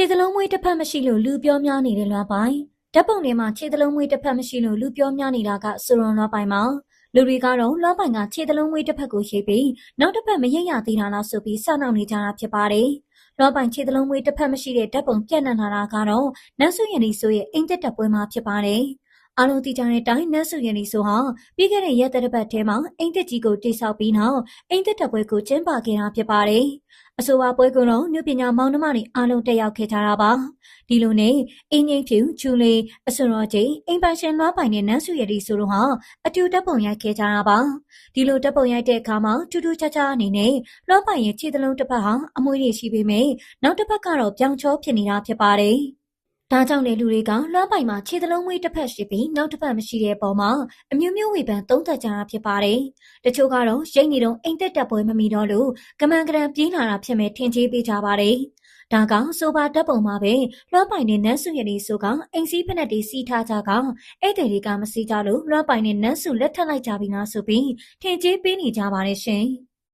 ခြေသလုံးမွေးတစ်ဖက်မရှိလို့လူပြောများနေတဲ့လွမ်းပိုင်ဓာတ်ပုံထဲမှာခြေသလုံးမွေးတစ်ဖက်မရှိလို့လူပြောများနေတာကဆိုရွန်လွမ်းပိုင်မှာလူတွေကတော့လွမ်းပိုင်ကခြေသလုံးမွေးတစ်ဖက်ကိုရိပ်ပြီးနောက်တစ်ဖက်မရိပ်ရသေးတာလားဆိုပြီးစောင့်နေကြတာဖြစ်ပါတယ်။လွမ်းပိုင်ခြေသလုံးမွေးတစ်ဖက်မရှိတဲ့ဓာတ်ပုံပြန့်နှံ့လာတာကတော့နန်းစုရန်ဒီဆိုရဲ့အိမ်သက်တပ်ပွဲမှာဖြစ်ပါတယ်။အားလုံးသိကြတဲ့အတိုင်းနန်းစုရန်ဒီဆိုဟာပြီးခဲ့တဲ့ရက်သတ္တပတ်ထဲမှာအိမ်သက်ကြီးကိုတိစောက်ပြီးနောက်အိမ်သက်တပ်ပွဲကိုကျင်းပခဲ့တာဖြစ်ပါတယ်။အဆိုပါပွဲကတော့နုပညာမောင်နှမတွေအားလုံးတက်ရောက်ခဲ့ကြတာပါဒီလိုနဲ့အင်းငိမ့်ဖြူချူလီအစွန်ရောကြီးအိမ်ပိုင်ရှင်လွှမ်းပိုင်နဲ့နန်းစုရည်ဒီဆိုတော့ဟာအတူတပ်ပုံရိုက်ခဲ့ကြတာပါဒီလိုတပ်ပုံရိုက်တဲ့အခါမှာထူးထူးခြားခြားအနေနဲ့လွှမ်းပိုင်ရဲ့ခြေသလုံးတစ်ဖက်ဟာအမွှေးတွေရှိပေမဲ့နောက်တစ်ဖက်ကတော့ပြောင်ချောဖြစ်နေတာဖြစ်ပါတယ်ဒါကြောင့်လေလူတွေကလွှမ်းပိုင်မှာခြေသလုံးမွေးတစ်ဖက်ရှိပြီးနောက်တစ်ဖက်မရှိတဲ့အပေါ်မှာအမျိုးမျိုးဝေဖန်သုံးသပ်ကြတာဖြစ်ပါတယ်။တချို့ကတော့ရိတ်နေတော့အိမ်သက်တက်ပွဲမမီတော့လို့ကမန်ကရန်ပြေးလာတာဖြစ်မဲ့ထင်ကြေးပေးကြပါတယ်။ဒါကဆိုပါတပ်ပုံမှာပဲလွှမ်းပိုင်နဲ့နန်းစုရည်ဒီဆိုကအိမ်စည်းဖက်နဲ့တီးစီးထားကြကအဲ့တဲ့တွေကမစီးကြလို့လွှမ်းပိုင်နဲ့နန်းစုလက်ထပ်လိုက်ကြပြီလားဆိုပြီးထင်ကြေးပေးနေကြပါတယ်ရှင်။